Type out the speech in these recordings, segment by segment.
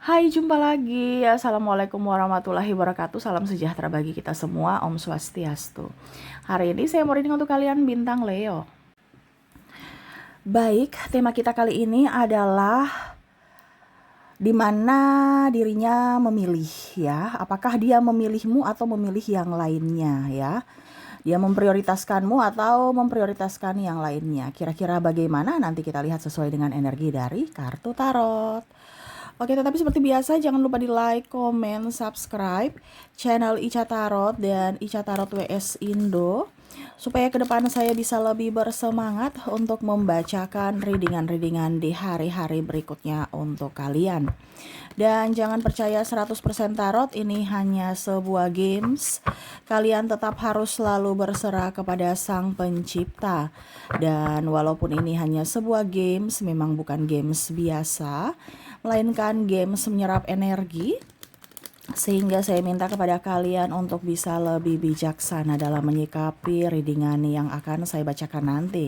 Hai, jumpa lagi. Assalamualaikum warahmatullahi wabarakatuh. Salam sejahtera bagi kita semua. Om Swastiastu. Hari ini saya mau reading untuk kalian bintang Leo. Baik, tema kita kali ini adalah di mana dirinya memilih ya. Apakah dia memilihmu atau memilih yang lainnya ya? Dia memprioritaskanmu atau memprioritaskan yang lainnya. Kira-kira bagaimana? Nanti kita lihat sesuai dengan energi dari kartu tarot. Oke, tetapi seperti biasa jangan lupa di like, komen, subscribe channel Ica Tarot dan Ica Tarot WS Indo supaya ke depan saya bisa lebih bersemangat untuk membacakan readingan-readingan di hari-hari berikutnya untuk kalian. Dan jangan percaya 100% tarot, ini hanya sebuah games. Kalian tetap harus selalu berserah kepada Sang Pencipta. Dan walaupun ini hanya sebuah games, memang bukan games biasa, melainkan games menyerap energi, sehingga saya minta kepada kalian untuk bisa lebih bijaksana dalam menyikapi readingan yang akan saya bacakan nanti.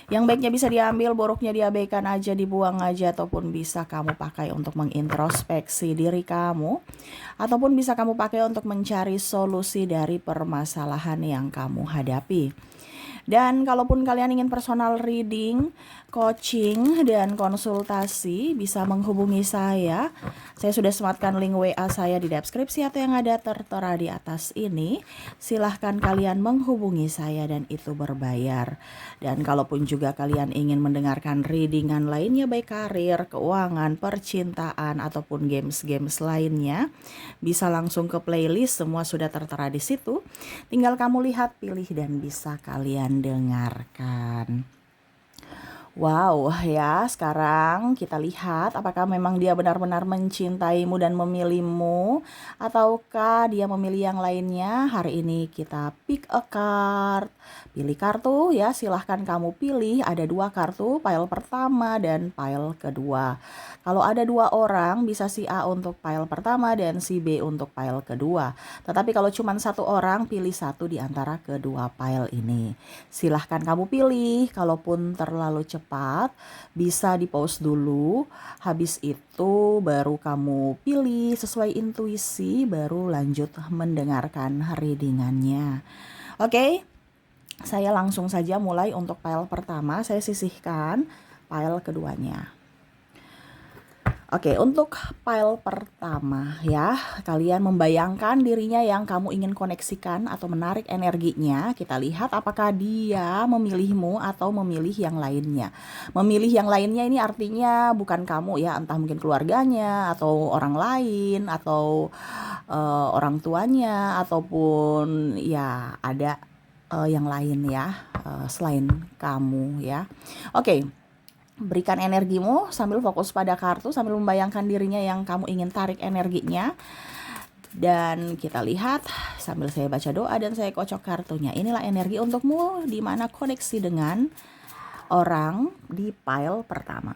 Yang baiknya bisa diambil, buruknya diabaikan aja, dibuang aja, ataupun bisa kamu pakai untuk mengintrospeksi diri kamu, ataupun bisa kamu pakai untuk mencari solusi dari permasalahan yang kamu hadapi. Dan kalaupun kalian ingin personal reading, coaching, dan konsultasi, bisa menghubungi saya. Saya sudah sematkan link WA saya di deskripsi atau yang ada tertera di atas ini. Silahkan kalian menghubungi saya dan itu berbayar. Dan kalaupun juga kalian ingin mendengarkan readingan lainnya, baik karir, keuangan, percintaan, ataupun games-games lainnya, bisa langsung ke playlist, semua sudah tertera di situ. Tinggal kamu lihat, pilih, dan bisa kalian dengarkan. Wow, ya sekarang kita lihat apakah memang dia benar-benar mencintaimu dan memilihmu, ataukah dia memilih yang lainnya. Hari ini kita pick a card, pilih kartu ya, silahkan kamu pilih. Ada dua kartu, pile pertama dan pile kedua. Kalau ada dua orang, bisa si A untuk pile pertama dan si B untuk pile kedua. Tetapi kalau cuma satu orang, pilih satu di antara kedua pile ini. Silahkan kamu pilih, kalaupun terlalu cepat bisa di pause dulu. Habis itu baru kamu pilih sesuai intuisi, baru lanjut mendengarkan readingannya. Oke, saya langsung saja mulai untuk pile pertama. Saya sisihkan pile keduanya. Oke, untuk pile pertama ya, kalian membayangkan dirinya yang kamu ingin koneksikan atau menarik energinya. Kita lihat apakah dia memilihmu atau memilih yang lainnya. Memilih yang lainnya ini artinya bukan kamu ya, entah mungkin keluarganya atau orang lain atau orang tuanya, ataupun ya ada yang lain ya, selain kamu ya. Oke. Berikan energimu sambil fokus pada kartu, sambil membayangkan dirinya yang kamu ingin tarik energinya. Dan kita lihat sambil saya baca doa dan saya kocok kartunya. Inilah energi untukmu di mana koneksi dengan orang di pile pertama.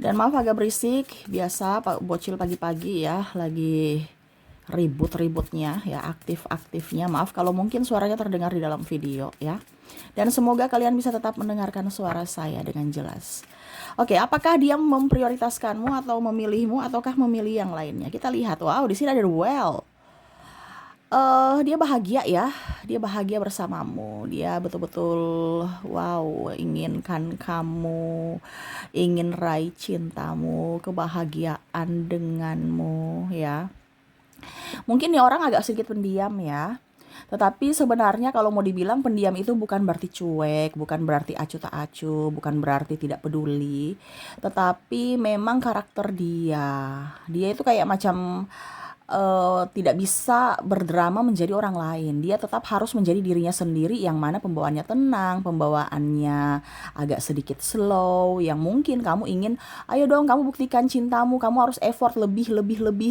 Dan maaf agak berisik, biasa Pak Bocil pagi-pagi ya, lagi ribut-ributnya ya, aktif-aktifnya. Maaf kalau mungkin suaranya terdengar di dalam video ya. Dan semoga kalian bisa tetap mendengarkan suara saya dengan jelas. Oke, apakah dia memprioritaskanmu atau memilihmu ataukah memilih yang lainnya? Kita lihat. Wow, di sini ada well. Dia bahagia ya. Dia bahagia bersamamu. Dia betul-betul wow, inginkan kamu, ingin raih cintamu, kebahagiaan denganmu ya. Mungkin nih orang agak sedikit pendiam ya. Tetapi sebenarnya kalau mau dibilang pendiam itu bukan berarti cuek, bukan berarti acuh tak acuh, bukan berarti tidak peduli. Tetapi memang karakter dia itu kayak macam tidak bisa berdrama menjadi orang lain. Dia tetap harus menjadi dirinya sendiri yang mana pembawaannya tenang, pembawaannya agak sedikit slow, yang mungkin kamu ingin, ayo dong kamu buktikan cintamu, kamu harus effort lebih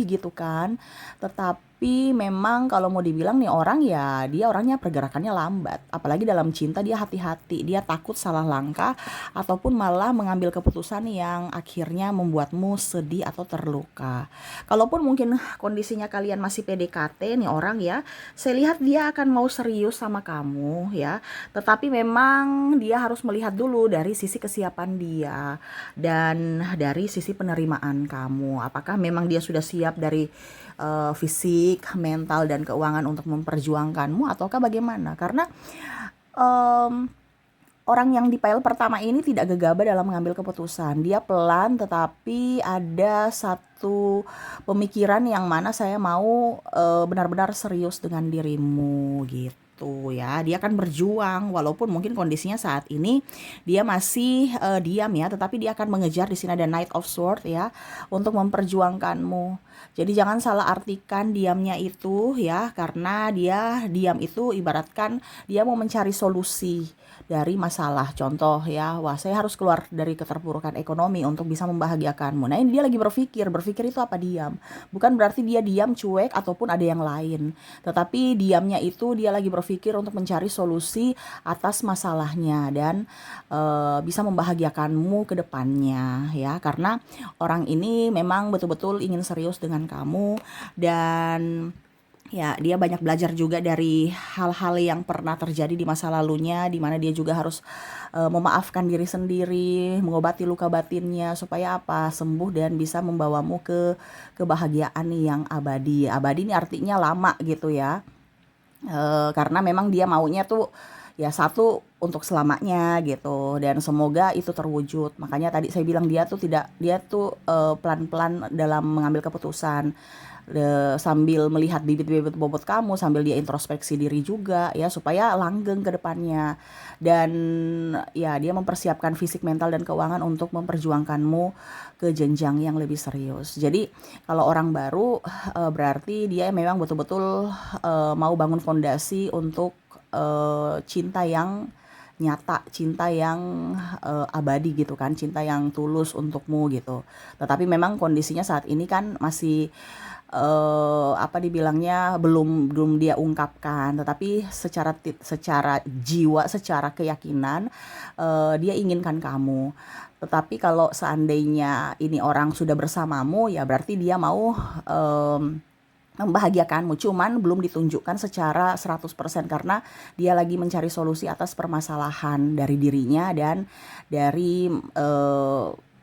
gitu kan. Tetapi Tapi memang kalau mau dibilang nih orang ya dia orangnya pergerakannya lambat. Apalagi dalam cinta dia hati-hati, dia takut salah langkah ataupun malah mengambil keputusan yang akhirnya membuatmu sedih atau terluka. Kalaupun mungkin kondisinya kalian masih PDKT nih orang ya, saya lihat dia akan mau serius sama kamu ya. Tetapi memang dia harus melihat dulu dari sisi kesiapan dia dan dari sisi penerimaan kamu. Apakah memang dia sudah siap dari fisik, mental dan keuangan untuk memperjuangkanmu ataukah bagaimana? Karena em, orang yang di pile pertama ini tidak gegabah dalam mengambil keputusan. Dia pelan tetapi ada satu pemikiran yang mana saya mau benar-benar serius dengan dirimu gitu ya. Dia akan berjuang walaupun mungkin kondisinya saat ini dia masih diam ya, tetapi dia akan mengejar. Di sini ada Knight of Sword ya untuk memperjuangkanmu. Jadi jangan salah artikan diamnya itu ya, karena dia diam itu ibaratkan dia mau mencari solusi dari masalah. Contoh ya, wah saya harus keluar dari keterpurukan ekonomi untuk bisa membahagiakanmu. Nah ini dia lagi berpikir itu apa diam. Bukan berarti dia diam cuek ataupun ada yang lain. Tetapi diamnya itu dia lagi berpikir untuk mencari solusi atas masalahnya dan bisa membahagiakanmu ke depannya ya. Karena orang ini memang betul-betul ingin serius dengan kamu dan ya, dia banyak belajar juga dari hal-hal yang pernah terjadi di masa lalunya, di mana dia juga harus memaafkan diri sendiri, mengobati luka batinnya supaya apa? Sembuh dan bisa membawamu ke kebahagiaan yang abadi. Abadi ini artinya lama gitu ya. Karena memang dia maunya tuh ya satu untuk selamanya gitu dan semoga itu terwujud. Makanya tadi saya bilang dia tuh pelan-pelan dalam mengambil keputusan. Sambil melihat bibit-bibit bobot kamu, sambil dia introspeksi diri juga ya supaya langgeng ke depannya. Dan ya dia mempersiapkan fisik, mental dan keuangan untuk memperjuangkanmu ke jenjang yang lebih serius. Jadi kalau orang baru berarti dia memang betul-betul mau bangun fondasi untuk cinta yang nyata, cinta yang abadi gitu kan, cinta yang tulus untukmu gitu. Tetapi memang kondisinya saat ini kan masih apa dibilangnya belum dia ungkapkan, tetapi secara jiwa, secara keyakinan dia inginkan kamu. Tetapi kalau seandainya ini orang sudah bersamamu ya berarti dia mau membahagiakanmu, cuman belum ditunjukkan secara 100% karena dia lagi mencari solusi atas permasalahan dari dirinya dan dari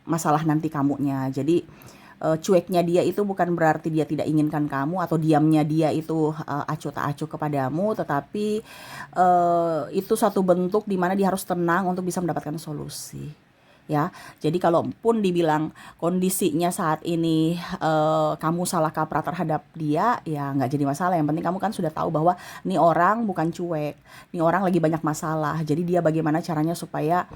masalah nanti kamunya. Jadi cueknya dia itu bukan berarti dia tidak inginkan kamu atau diamnya dia itu acuh tak acuh kepadamu, tetapi itu satu bentuk di mana dia harus tenang untuk bisa mendapatkan solusi ya. Jadi kalaupun dibilang kondisinya saat ini kamu salah kaprah terhadap dia ya nggak jadi masalah. Yang penting kamu kan sudah tahu bahwa nih orang bukan cuek, nih orang lagi banyak masalah. Jadi dia bagaimana caranya supaya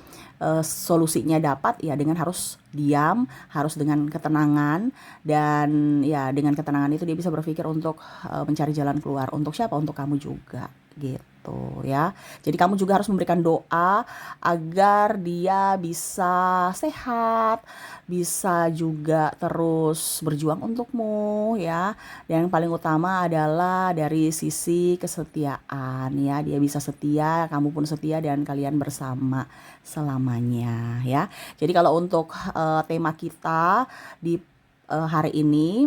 solusinya dapat ya dengan harus diam, harus dengan ketenangan dan ya dengan ketenangan itu dia bisa berpikir untuk mencari jalan keluar. Untuk siapa? Untuk kamu juga gitu ya. Jadi kamu juga harus memberikan doa agar dia bisa sehat, bisa juga terus berjuang untukmu ya. Dan yang paling utama adalah dari sisi kesetiaan ya. Dia bisa setia, kamu pun setia dan kalian bersama selamanya ya. Jadi kalau untuk tema kita di hari ini,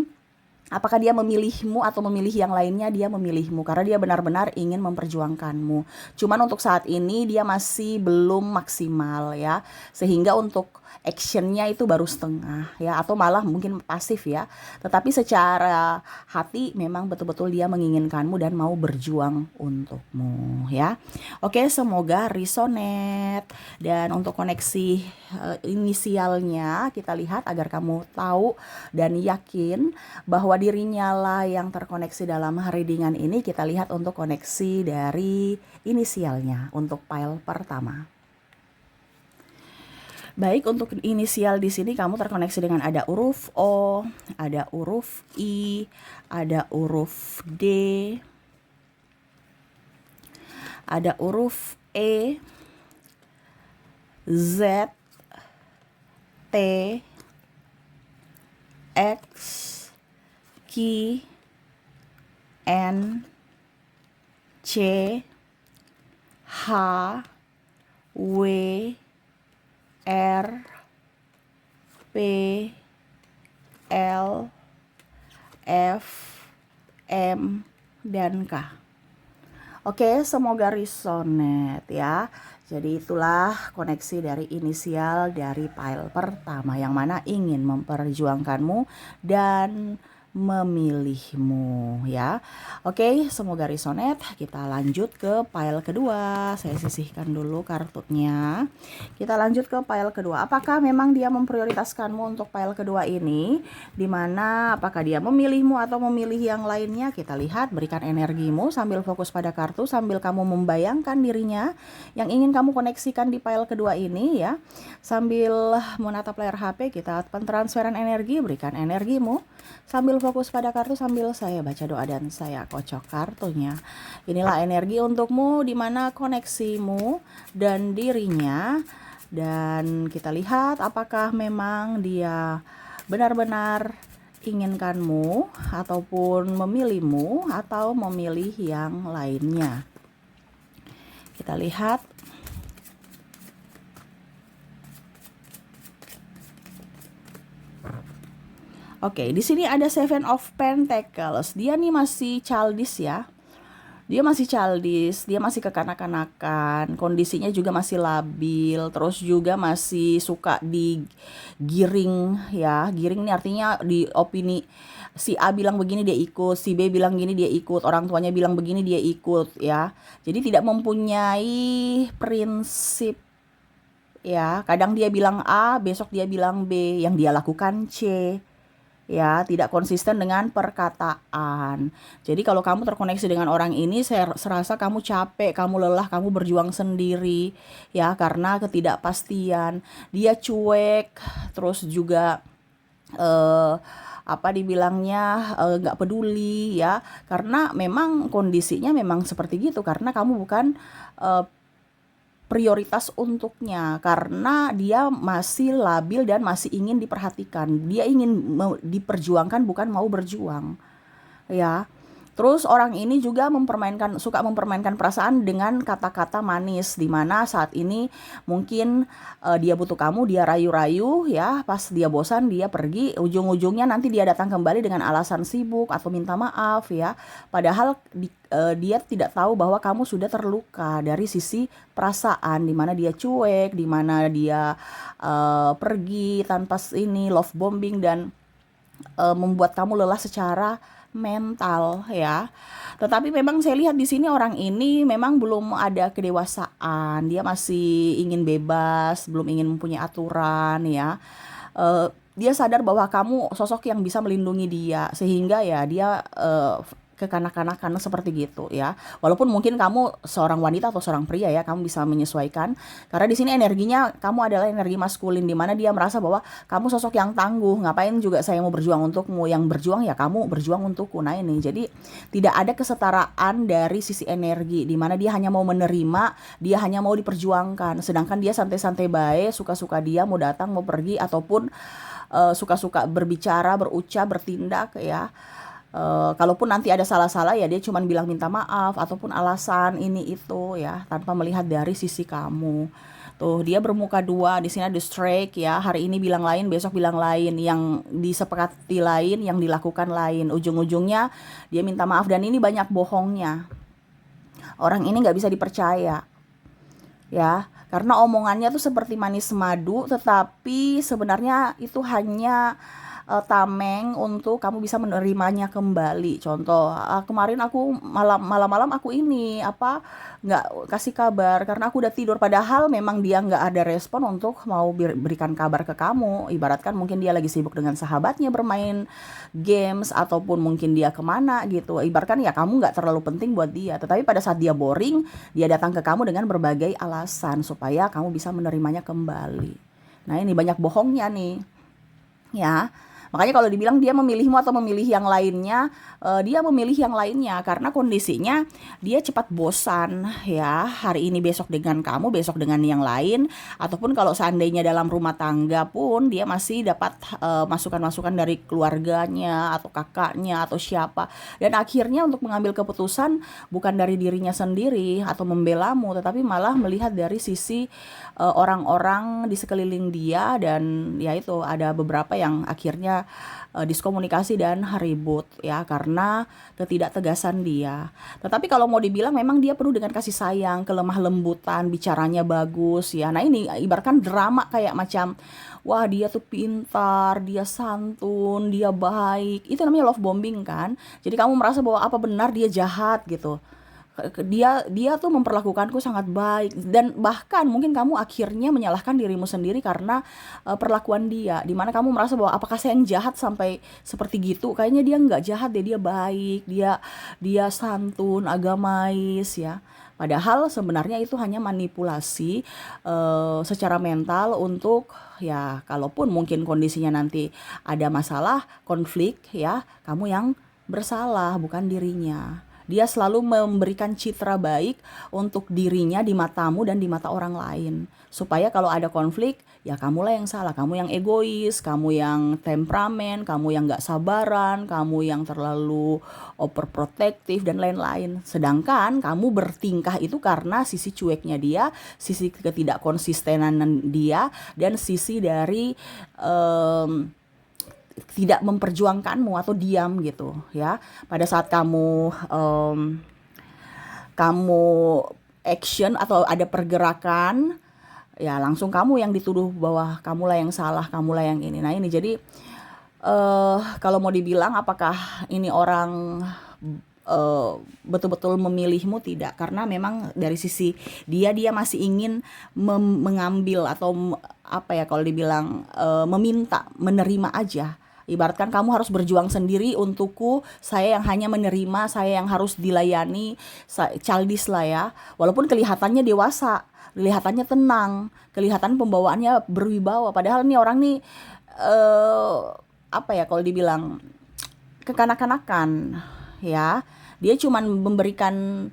apakah dia memilihmu atau memilih yang lainnya? Dia memilihmu karena dia benar-benar ingin memperjuangkanmu. Cuman untuk saat ini dia masih belum maksimal ya. Sehingga untuk actionnya itu baru setengah ya, atau malah mungkin pasif ya. Tetapi secara hati memang betul-betul dia menginginkanmu dan mau berjuang untukmu ya. Oke, semoga resonate. Dan untuk koneksi inisialnya kita lihat agar kamu tahu dan yakin bahwa dirinya lah yang terkoneksi dalam readingan ini. Kita lihat untuk koneksi dari inisialnya untuk pile pertama. Baik, untuk inisial di sini kamu terkoneksi dengan ada huruf O, ada huruf I, ada huruf D, ada huruf E, Z, T, X, Q, N C H W R P L F M dan K. Oke, semoga resonate ya. Jadi itulah koneksi dari inisial dari file pertama yang mana ingin memperjuangkanmu dan memilihmu ya. Oke, semoga resonate. Kita lanjut ke file kedua. Saya sisihkan dulu kartunya. Kita lanjut ke file kedua. Apakah memang dia memprioritaskanmu untuk file kedua ini? Dimana apakah dia memilihmu atau memilih yang lainnya? Kita lihat, berikan energimu sambil fokus pada kartu, sambil kamu membayangkan dirinya yang ingin kamu koneksikan di file kedua ini ya. Sambil menatap layar HP, kita pentransferan energi, berikan energimu sambil fokus pada kartu, sambil saya baca doa dan saya kocok kartunya. Inilah energi untukmu, di mana koneksimu dan dirinya. Dan kita lihat apakah memang dia benar-benar inginkanmu ataupun memilihmu atau memilih yang lainnya. Kita lihat. Oke, di sini ada Seven of Pentacles. Dia nih masih childish ya. Dia masih childish, dia masih kekanak-kanakan, kondisinya juga masih labil, terus juga masih suka digiring ya. Giring ini artinya di opini si A bilang begini dia ikut, si B bilang gini dia ikut, orang tuanya bilang begini dia ikut ya. Jadi tidak mempunyai prinsip ya. Kadang dia bilang A, besok dia bilang B, yang dia lakukan C. Ya, tidak konsisten dengan perkataan. Jadi kalau kamu terkoneksi dengan orang ini, saya serasa kamu capek, kamu lelah, kamu berjuang sendiri ya, karena ketidakpastian. Dia cuek, terus juga apa dibilangnya, nggak peduli ya, karena memang kondisinya memang seperti gitu, karena kamu bukan prioritas untuknya, karena dia masih labil dan masih ingin diperhatikan. Dia ingin diperjuangkan, bukan mau berjuang ya. Terus orang ini juga suka mempermainkan perasaan dengan kata-kata manis, dimana saat ini mungkin dia butuh kamu, dia rayu-rayu ya, pas dia bosan dia pergi, ujung-ujungnya nanti dia datang kembali dengan alasan sibuk atau minta maaf ya. Padahal dia tidak tahu bahwa kamu sudah terluka dari sisi perasaan, dimana dia cuek, dimana dia pergi tanpa ini love bombing dan membuat kamu lelah secara mental ya. Tetapi memang saya lihat di sini orang ini memang belum ada kedewasaan. Dia masih ingin bebas, belum ingin mempunyai aturan ya. Dia sadar bahwa kamu sosok yang bisa melindungi dia, sehingga ya dia kekanak-kanakan seperti gitu ya. Walaupun mungkin kamu seorang wanita atau seorang pria ya, kamu bisa menyesuaikan. Karena di sini energinya kamu adalah energi maskulin, di mana dia merasa bahwa kamu sosok yang tangguh. Ngapain juga saya mau berjuang untukmu? Yang berjuang ya kamu berjuang untukku. Nah ini, jadi tidak ada kesetaraan dari sisi energi, di mana dia hanya mau menerima, dia hanya mau diperjuangkan. Sedangkan dia santai-santai baik, suka-suka dia mau datang, mau pergi, ataupun suka-suka berbicara, berucap, bertindak ya. Kalaupun nanti ada salah-salah ya dia cuman bilang minta maaf ataupun alasan ini itu ya, tanpa melihat dari sisi kamu. Tuh dia bermuka dua, di sini ada strike ya, hari ini bilang lain, besok bilang lain, yang disepakati lain, yang dilakukan lain, ujung-ujungnya dia minta maaf. Dan ini banyak bohongnya. Orang ini nggak bisa dipercaya ya, karena omongannya tuh seperti manis madu, tetapi sebenarnya itu hanya tameng untuk kamu bisa menerimanya kembali. Contoh, kemarin aku malam-malam aku ini nggak kasih kabar karena aku udah tidur, padahal memang dia nggak ada respon untuk mau berikan kabar ke kamu. Ibaratkan mungkin dia lagi sibuk dengan sahabatnya bermain games, ataupun mungkin dia kemana gitu. Ibaratkan ya kamu nggak terlalu penting buat dia, tetapi pada saat dia boring, dia datang ke kamu dengan berbagai alasan supaya kamu bisa menerimanya kembali. Nah ini banyak bohongnya nih ya. Makanya kalau dibilang dia memilihmu atau memilih yang lainnya, dia memilih yang lainnya karena kondisinya dia cepat bosan ya, hari ini besok dengan kamu, besok dengan yang lain, ataupun kalau seandainya dalam rumah tangga pun dia masih dapat masukan-masukan dari keluarganya atau kakaknya atau siapa, dan akhirnya untuk mengambil keputusan bukan dari dirinya sendiri atau membelamu, tetapi malah melihat dari sisi orang-orang di sekeliling dia, dan ya itu ada beberapa yang akhirnya diskomunikasi dan ribut ya karena ketidaktegasan dia. Tetapi kalau mau dibilang memang dia penuh dengan kasih sayang, kelemah lembutan, bicaranya bagus ya. Nah ini ibaratkan drama kayak macam wah dia tuh pintar, dia santun, dia baik. Itu namanya love bombing kan. Jadi kamu merasa bahwa apa benar dia jahat gitu. Dia tuh memperlakukanku sangat baik, dan bahkan mungkin kamu akhirnya menyalahkan dirimu sendiri karena perlakuan dia, dimana kamu merasa bahwa apakah saya yang jahat sampai seperti gitu, kayaknya dia nggak jahat deh, dia baik, dia santun, agamais ya. Padahal sebenarnya itu hanya manipulasi secara mental untuk ya kalaupun mungkin kondisinya nanti ada masalah konflik ya, kamu yang bersalah bukan dirinya. Dia selalu memberikan citra baik untuk dirinya di matamu dan di mata orang lain. Supaya kalau ada konflik, ya kamulah yang salah. Kamu yang egois, kamu yang temperamen, kamu yang gak sabaran, kamu yang terlalu overprotective dan lain-lain. Sedangkan kamu bertingkah itu karena sisi cueknya dia, sisi ketidakkonsistenan dia, dan sisi dari tidak memperjuangkanmu atau diam gitu ya. Pada saat kamu action atau ada pergerakan ya langsung kamu yang dituduh bahwa kamulah yang salah, kamulah yang ini. Nah ini jadi kalau mau dibilang apakah ini orang betul-betul memilihmu, tidak, karena memang dari sisi dia masih ingin mengambil atau apa ya kalau dibilang meminta, menerima aja. Ibaratkan kamu harus berjuang sendiri untukku, saya yang hanya menerima, saya yang harus dilayani, childish lah ya. Walaupun kelihatannya dewasa, kelihatannya tenang, kelihatan pembawaannya berwibawa, padahal nih orang nih apa ya kalau dibilang kekanak-kanakan ya. Dia cuman memberikan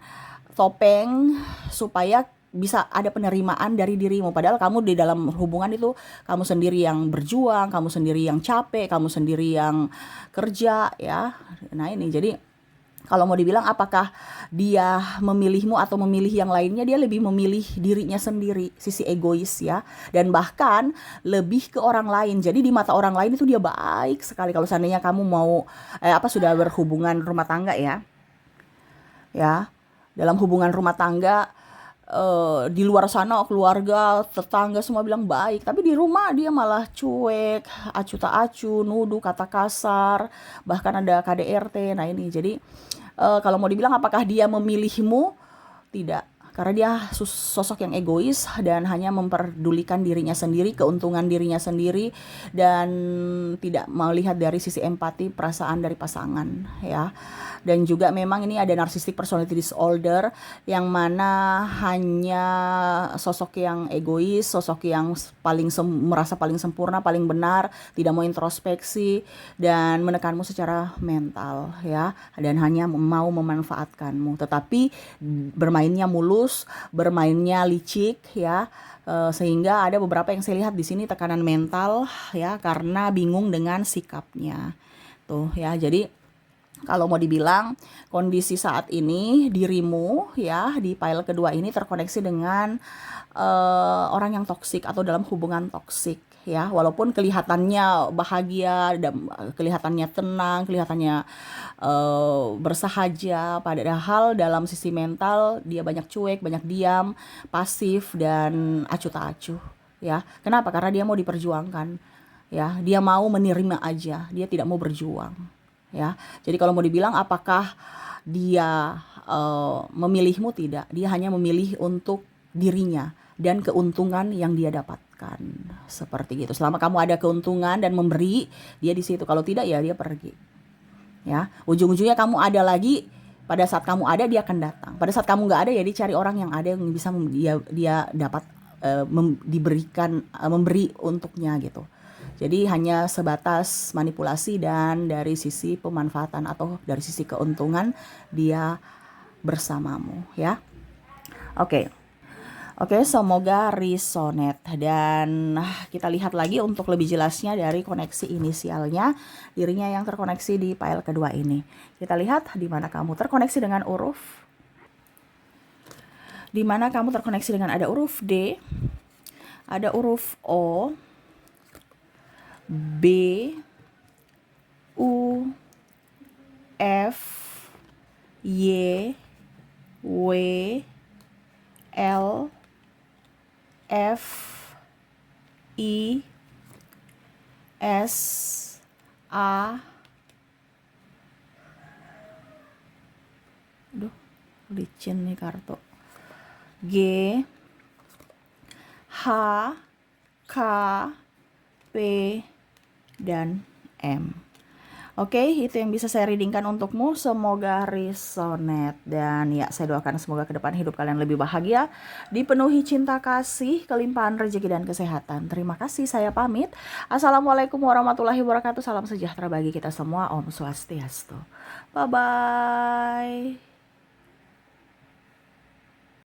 topeng supaya bisa ada penerimaan dari dirimu, padahal kamu di dalam hubungan itu kamu sendiri yang berjuang, kamu sendiri yang capek, kamu sendiri yang kerja ya. Nah ini jadi kalau mau dibilang apakah dia memilihmu atau memilih yang lainnya, dia lebih memilih dirinya sendiri, sisi egois ya, dan bahkan lebih ke orang lain. Jadi di mata orang lain itu dia baik sekali. Kalau seandainya kamu mau sudah berhubungan rumah tangga ya, dalam hubungan rumah tangga di luar sana keluarga, tetangga semua bilang baik, tapi di rumah dia malah cuek, acu tak acu, nuduh, kata kasar, bahkan ada KDRT. Nah ini jadi kalau mau dibilang apakah dia memilihmu, tidak, karena dia sosok yang egois dan hanya memperdulikan dirinya sendiri, keuntungan dirinya sendiri, dan tidak melihat dari sisi empati perasaan dari pasangan ya. Dan juga memang ini ada narcissistic personality disorder, yang mana hanya sosok yang egois, sosok yang merasa paling sempurna, paling benar, tidak mau introspeksi dan menekanmu secara mental ya, dan hanya mau memanfaatkanmu, tetapi bermainnya mulus, bermainnya licik ya. Sehingga ada beberapa yang saya lihat di sini tekanan mental ya, karena bingung dengan sikapnya tuh ya. Jadi kalau mau dibilang kondisi saat ini dirimu ya di file kedua ini terkoneksi dengan orang yang toksik atau dalam hubungan toksik ya. Walaupun kelihatannya bahagia, kelihatannya tenang, kelihatannya bersahaja, padahal dalam sisi mental dia banyak cuek, banyak diam, pasif, dan acuh tak acuh ya. Kenapa? Karena dia mau diperjuangkan ya, dia mau menerima aja, dia tidak mau berjuang ya. Jadi kalau mau dibilang apakah dia memilihmu, tidak, dia hanya memilih untuk dirinya dan keuntungan yang dia dapatkan, seperti gitu. Selama kamu ada keuntungan dan memberi, dia di situ. Kalau tidak ya dia pergi ya. Ujung-ujungnya kamu ada lagi, pada saat kamu ada dia akan datang, pada saat kamu nggak ada ya dia cari orang yang ada yang bisa dia dapat diberikan, memberi untuknya gitu. Jadi hanya sebatas manipulasi dan dari sisi pemanfaatan atau dari sisi keuntungan dia bersamamu ya. Oke. Oke, semoga resonate dan kita lihat lagi untuk lebih jelasnya dari koneksi inisialnya dirinya yang terkoneksi di file kedua ini. Kita lihat di mana kamu terkoneksi dengan huruf, di mana kamu terkoneksi dengan ada huruf D, ada huruf O, B, U, F, Y, W, L, F, I, S, A, aduh licin nih kartu, G, H, K, P, dan M. Oke, itu yang bisa saya readingkan untukmu. Semoga resonate. Dan ya, saya doakan semoga ke depan hidup kalian lebih bahagia, dipenuhi cinta kasih, kelimpahan rezeki dan kesehatan. Terima kasih, saya pamit. Assalamualaikum warahmatullahi wabarakatuh. Salam sejahtera bagi kita semua. Om Swastiastu. Bye-bye.